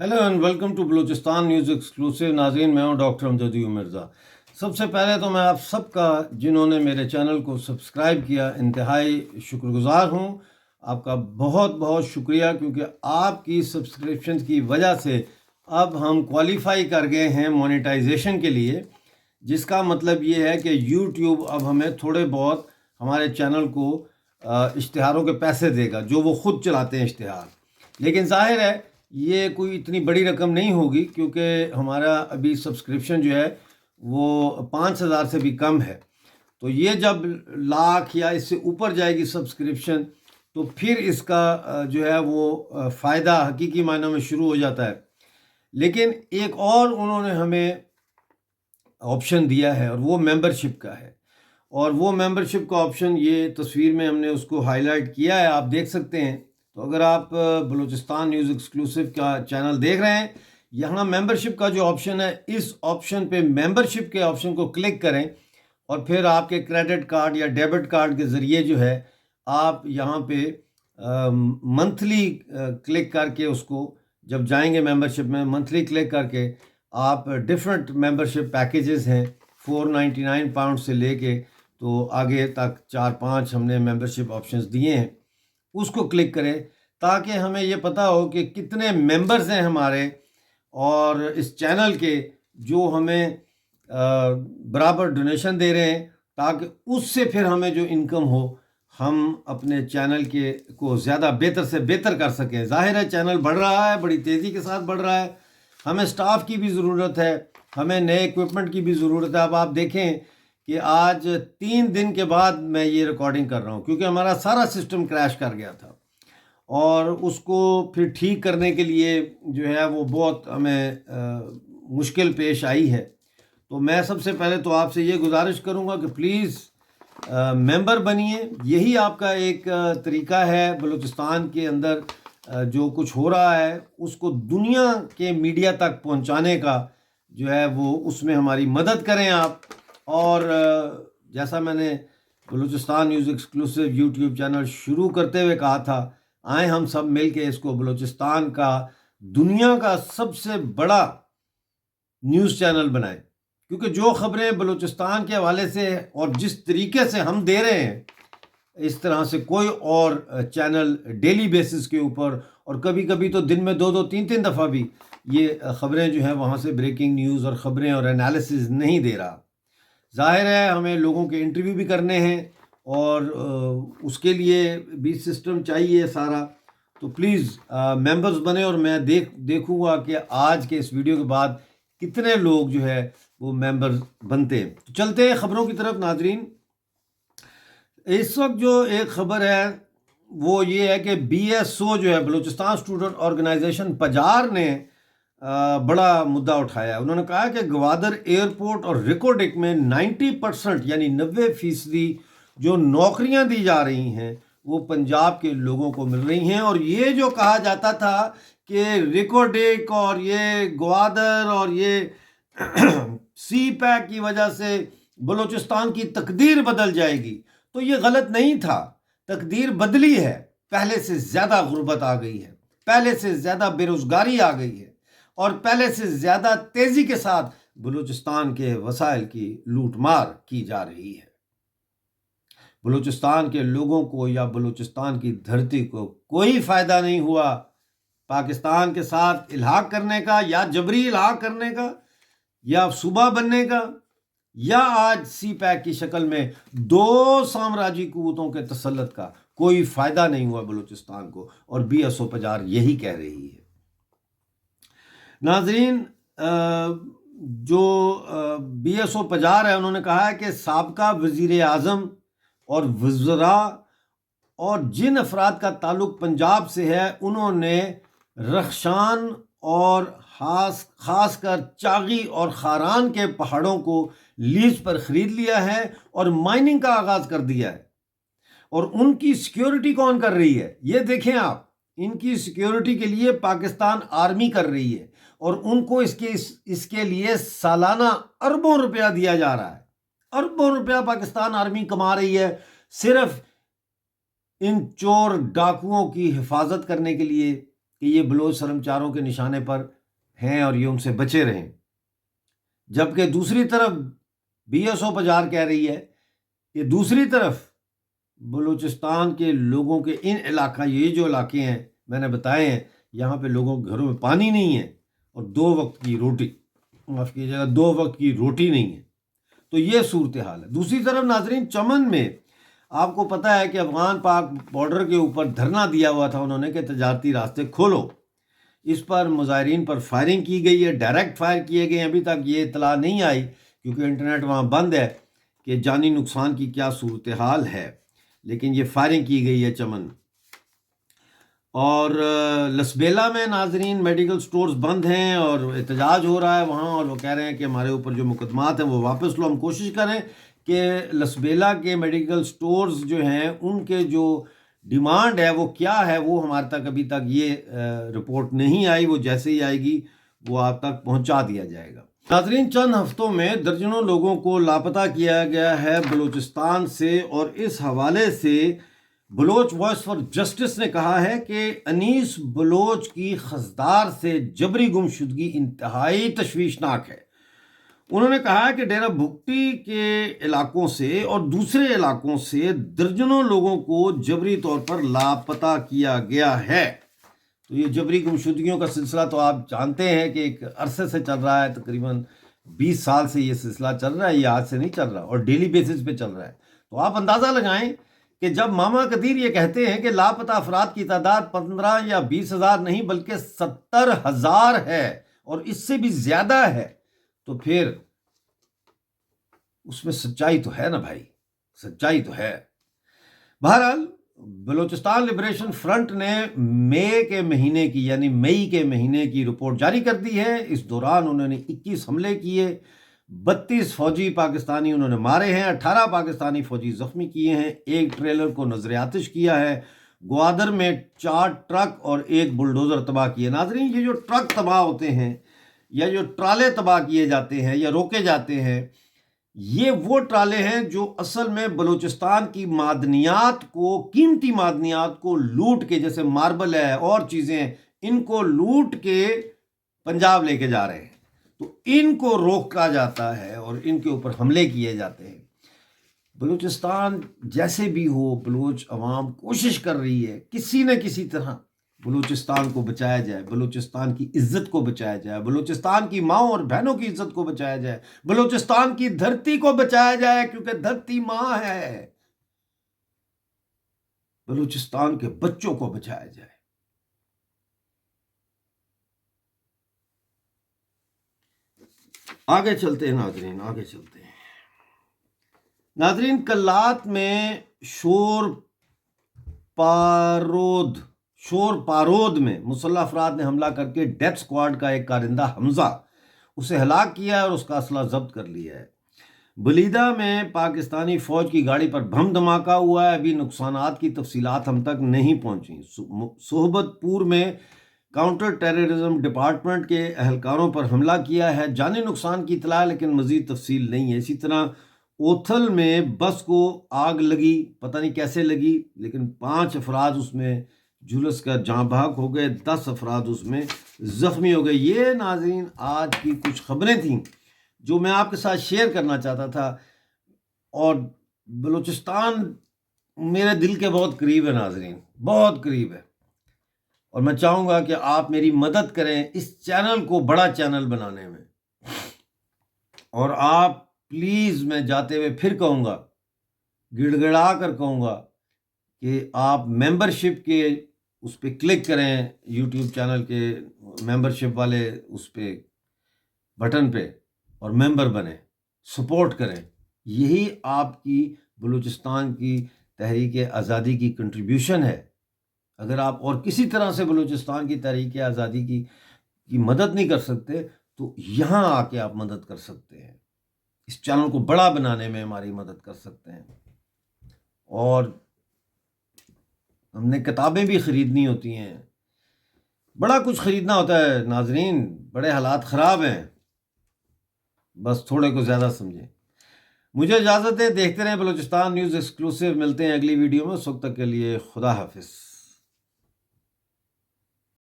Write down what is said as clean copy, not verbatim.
Hello and welcome to Balochistan news exclusive. नाज़रीन, मैं हूं डॉक्टर अमजद मिर्ज़ा। सबसे पहले तो मैं आप सबका जिन्होंने मेरे चैनल को सब्सक्राइब किया इंतहाई शुक्रगुज़ार हूं। आपका बहुत बहुत शुक्रिया, क्योंकि आपकी सब्सक्रिप्शन की वजह से अब हम क्वालिफाई कर गए हैं मोनेटाइजेशन के लिए, जिसका मतलब ये है कि यूट्यूब अब हमें थोड़े बहुत हमारे चैनल को इश्तिहारों के पैसे देगा, जो वो ख़ुद चलाते हैं इश्तिहार। लेकिन ज़ाहिर है ये कोई इतनी बड़ी रकम नहीं होगी, क्योंकि हमारा अभी सब्सक्रिप्शन जो है वो 5,000 से भी कम है। तो ये जब लाख या इससे ऊपर जाएगी सब्सक्रिप्शन, तो फिर इसका जो है वो फ़ायदा हकीकी मायनों में शुरू हो जाता है। लेकिन एक और उन्होंने हमें ऑप्शन दिया है, और वो मेंबरशिप का है। और वो मेंबरशिप का ऑप्शन ये तस्वीर में हमने उसको हाईलाइट किया है, आप देख सकते हैं। तो अगर आप बलूचिस्तान न्यूज़ एक्सक्लूसिव का चैनल देख रहे हैं, यहाँ मेंबरशिप का जो ऑप्शन है, इस ऑप्शन पे मेंबरशिप के ऑप्शन को क्लिक करें, और फिर आपके क्रेडिट कार्ड या डेबिट कार्ड के ज़रिए जो है आप यहाँ पे मंथली क्लिक करके उसको, जब जाएंगे मेंबरशिप में, मंथली क्लिक करके आप डिफरेंट मेंबरशिप पैकेजेस हैं, £499 से लेके तो आगे तक 4-5 हमने मेंबरशिप ऑप्शंस दिए हैं, उसको क्लिक करें, ताकि हमें ये पता हो कि कितने मेंबर्स हैं हमारे और इस चैनल के, जो हमें बराबर डोनेशन दे रहे हैं, ताकि उससे फिर हमें जो इनकम हो, हम अपने चैनल के को ज़्यादा बेहतर से बेहतर कर सकें। ज़ाहिर है चैनल बढ़ रहा है, बड़ी तेज़ी के साथ बढ़ रहा है, हमें स्टाफ की भी ज़रूरत है, हमें नए इक्विपमेंट की भी ज़रूरत है। अब आप देखें कि आज 3 दिन के बाद मैं ये रिकॉर्डिंग कर रहा हूँ, क्योंकि हमारा सारा सिस्टम क्रैश कर गया था, और उसको फिर ठीक करने के लिए जो है वो बहुत हमें मुश्किल पेश आई है। तो मैं सबसे पहले तो आपसे ये गुजारिश करूँगा कि प्लीज़ मेंबर बनिए। यही आपका एक तरीका है बलूचिस्तान के अंदर जो कुछ हो रहा है उसको दुनिया के मीडिया तक पहुंचाने का, जो है वो उसमें हमारी मदद करें आप। और जैसा मैंने Balochistan news exclusive YouTube channel शुरू करते हुए कहा था, आए हम सब मिल के इसको बलूचिस्तान का दुनिया का सबसे बड़ा न्यूज़ चैनल बनाएं, क्योंकि जो ख़बरें बलूचिस्तान के हवाले से और जिस तरीके से हम दे रहे हैं, इस तरह से कोई और चैनल डेली बेसिस के ऊपर, और कभी कभी तो दिन में 2-2 3-3 दफ़ा भी ये ख़बरें जो हैं वहाँ से ब्रेकिंग न्यूज़ और ख़बरें और एनालिसिस नहीं दे रहा। ज़ाहिर है हमें लोगों के इंटरव्यू भी करने हैं, और उसके लिए भी सिस्टम चाहिए सारा। तो प्लीज़ मेंबर्स बने, और मैं देखूँगा कि आज के इस वीडियो के बाद कितने लोग जो है वो मेंबर्स बनते हैं। तो चलते हैं ख़बरों की तरफ। नाजरीन, इस वक्त जो एक ख़बर है वो ये है कि BSO जो है, बलूचिस्तान स्टूडेंट ऑर्गेनाइजेशन पजार ने बड़ा मुद्दा उठाया। उन्होंने कहा कि गवादर एयरपोर्ट और रिकोडिक में 90% यानी 90% जो नौकरियां दी जा रही हैं वो पंजाब के लोगों को मिल रही हैं। और ये जो कहा जाता था कि रिकोडिक और ये गवादर और ये सी पैक की वजह से बलूचिस्तान की तकदीर बदल जाएगी, तो ये गलत नहीं था। तकदीर बदली है, पहले से ज़्यादा गुर्बत आ गई है, पहले से ज़्यादा बेरोज़गारी आ गई है, और पहले से ज़्यादा तेज़ी के साथ बलूचिस्तान के वसाइल की लूटमार की जा रही है। बलूचिस्तान के लोगों को या बलूचिस्तान की धरती को कोई फ़ायदा नहीं हुआ पाकिस्तान के साथ इल्हाक करने का, या जबरी इल्हाक करने का, या सूबा बनने का, या आज सी पैक की शक्ल में 2 साम्राज्यी कुव्वतों के तसल्लुत का। कोई फ़ायदा नहीं हुआ बलूचिस्तान को, और BSO पजार यही कह रही है। नाजरीन, जो BSO पजार है, उन्होंने कहा है कि साबका वज़ीर आज़म और वज़रा और जिन अफराद का ताल्लुक़ पंजाब से है, उन्होंने रखशान और ख़ासकर चागी और खारान के पहाड़ों को लीज पर ख़रीद लिया है और माइनिंग का आगाज़ कर दिया है। और उनकी सिक्योरिटी कौन कर रही है? ये देखें आप, इनकी सिक्योरिटी के लिए पाकिस्तान आर्मी कर रही है, और उनको इसके लिए सालाना अरबों रुपया दिया जा रहा है। अरबों रुपया पाकिस्तान आर्मी कमा रही है सिर्फ इन चोर डाकुओं की हिफाजत करने के लिए, کہ یہ بلوچ شرمچاروں کے نشانے پر ہیں اور یہ ان سے بچے رہیں، جبکہ دوسری طرف بی ایس او پجار کہہ رہی ہے کہ دوسری طرف بلوچستان کے لوگوں کے یہ جو علاقے ہیں میں نے بتائے ہیں، یہاں پہ لوگوں کے گھروں میں پانی نہیں ہے اور 2 وقت کی روٹی، معاف کیجیے گا، 2 وقت کی روٹی نہیں ہے۔ تو یہ صورتحال ہے۔ دوسری طرف ناظرین، چمن میں آپ کو پتہ ہے کہ افغان پاک بارڈر کے اوپر دھرنا دیا ہوا تھا انہوں نے کہ تجارتی راستے کھولو، اس پر مظاہرین پر فائرنگ کی گئی ہے، ڈائریکٹ فائر کیے گئے ہیں۔ ابھی تک یہ اطلاع نہیں آئی کیونکہ انٹرنیٹ وہاں بند ہے کہ جانی نقصان کی کیا صورتحال ہے، لیکن یہ فائرنگ کی گئی ہے چمن۔ اور لسبیلا میں ناظرین میڈیکل سٹورز بند ہیں اور احتجاج ہو رہا ہے وہاں، اور وہ کہہ رہے ہیں کہ ہمارے اوپر جو مقدمات ہیں وہ واپس لو۔ ہم کوشش کریں کہ لسبیلا کے میڈیکل سٹورز جو ہیں ان کے جو ڈیمانڈ ہے وہ کیا ہے، وہ ہمارے تک ابھی تک یہ رپورٹ نہیں آئی، وہ جیسے ہی آئے گی وہ آپ تک پہنچا دیا جائے گا۔ ناظرین، چند ہفتوں میں درجنوں لوگوں کو لاپتہ کیا گیا ہے بلوچستان سے، اور اس حوالے سے بلوچ وائس فار جسٹس نے کہا ہے کہ انیس بلوچ کی خضدار سے جبری گمشدگی انتہائی تشویشناک ہے۔ انہوں نے کہا کہ ڈیرہ بھگٹی کے علاقوں سے اور دوسرے علاقوں سے درجنوں لوگوں کو جبری طور پر لاپتہ کیا گیا ہے۔ تو یہ جبری گمشدگیوں کا سلسلہ تو آپ جانتے ہیں کہ ایک عرصے سے چل رہا ہے، تقریباً 20 سال سے یہ سلسلہ چل رہا ہے، یہ آج سے نہیں چل رہا، اور ڈیلی بیسس پہ چل رہا ہے۔ تو آپ اندازہ لگائیں کہ جب ماما قدیر یہ کہتے ہیں کہ لاپتہ افراد کی تعداد 15 یا 20 ہزار نہیں بلکہ 70,000 ہے اور اس سے بھی زیادہ ہے، تو پھر اس میں سچائی تو ہے نا بھائی، سچائی تو ہے۔ بہرحال بلوچستان لبریشن فرنٹ نے مئی کے مہینے کی رپورٹ جاری کر دی ہے۔ اس دوران انہوں نے 21 حملے کیے، 32 فوجی پاکستانی انہوں نے مارے ہیں، 18 پاکستانی فوجی زخمی کیے ہیں، ایک ٹریلر کو نظر آتش کیا ہے، گوادر میں 4 ٹرک اور ایک بلڈوزر تباہ کیے۔ ناظرین، یہ جو ٹرک تباہ ہوتے ہیں یا جو ٹرالے تباہ کیے جاتے ہیں یا روکے جاتے ہیں، یہ وہ ٹرالے ہیں جو اصل میں بلوچستان کی معدنیات کو، قیمتی معدنیات کو لوٹ کے، جیسے ماربل ہے اور چیزیں، ان کو لوٹ کے پنجاب لے کے جا رہے ہیں۔ تو ان کو روکا جاتا ہے اور ان کے اوپر حملے کیے جاتے ہیں۔ بلوچستان جیسے بھی ہو، بلوچ عوام کوشش کر رہی ہے کسی نہ کسی طرح بلوچستان کو بچایا جائے، بلوچستان کی عزت کو بچایا جائے، بلوچستان کی ماں اور بہنوں کی عزت کو بچایا جائے، بلوچستان کی دھرتی کو بچایا جائے، کیونکہ دھرتی ماں ہے۔ بلوچستان کے بچوں کو بچایا جائے۔ آگے چلتے ہیں ناظرین، آگے چلتے ہیں ناظرین۔ کلات میں شور پارود میں مسلح افراد نے حملہ کر کے ڈیتھ سکواڈ کا ایک کارندہ حمزہ اسے ہلاک کیا ہے اور اس کا اسلحہ ضبط کر لیا ہے۔ بلیدہ میں پاکستانی فوج کی گاڑی پر بم دھماکہ ہوا ہے، ابھی نقصانات کی تفصیلات ہم تک نہیں پہنچیں۔ صحبت پور میں کاؤنٹر ٹیررزم ڈپارٹمنٹ کے اہلکاروں پر حملہ کیا ہے، جانی نقصان کی اطلاع لیکن مزید تفصیل نہیں ہے۔ اسی طرح اوتھل میں بس کو آگ لگی، پتہ نہیں کیسے لگی، لیکن 5 افراد اس میں جھلس کر جاں بحق ہو گئے، 10 افراد اس میں زخمی ہو گئے۔ یہ ناظرین آج کی کچھ خبریں تھیں جو میں آپ کے ساتھ شیئر کرنا چاہتا تھا، اور بلوچستان میرے دل کے بہت قریب ہے ناظرین، بہت قریب ہے، اور میں چاہوں گا کہ آپ میری مدد کریں اس چینل کو بڑا چینل بنانے میں، اور آپ پلیز، میں جاتے ہوئے پھر کہوں گا، گڑ گڑا کر کہوں گا کہ آپ ممبرشپ کے اس پہ کلک کریں، یوٹیوب چینل کے ممبرشپ والے اس پہ بٹن پہ، اور ممبر بنیں، سپورٹ کریں۔ یہی آپ کی بلوچستان کی تحریک آزادی کی کنٹریبیوشن ہے۔ اگر آپ اور کسی طرح سے بلوچستان کی تحریک آزادی کی مدد نہیں کر سکتے تو یہاں آ کے آپ مدد کر سکتے ہیں، اس چینل کو بڑا بنانے میں ہماری مدد کر سکتے ہیں۔ اور ہم نے کتابیں بھی خریدنی ہوتی ہیں، بڑا کچھ خریدنا ہوتا ہے ناظرین، بڑے حالات خراب ہیں، بس تھوڑے کو زیادہ سمجھیں۔ مجھے اجازت ہے، دیکھتے رہیں بلوچستان نیوز ایکسکلوسیو، ملتے ہیں اگلی ویڈیو میں، اس وقت تک کے لیے خدا حافظ۔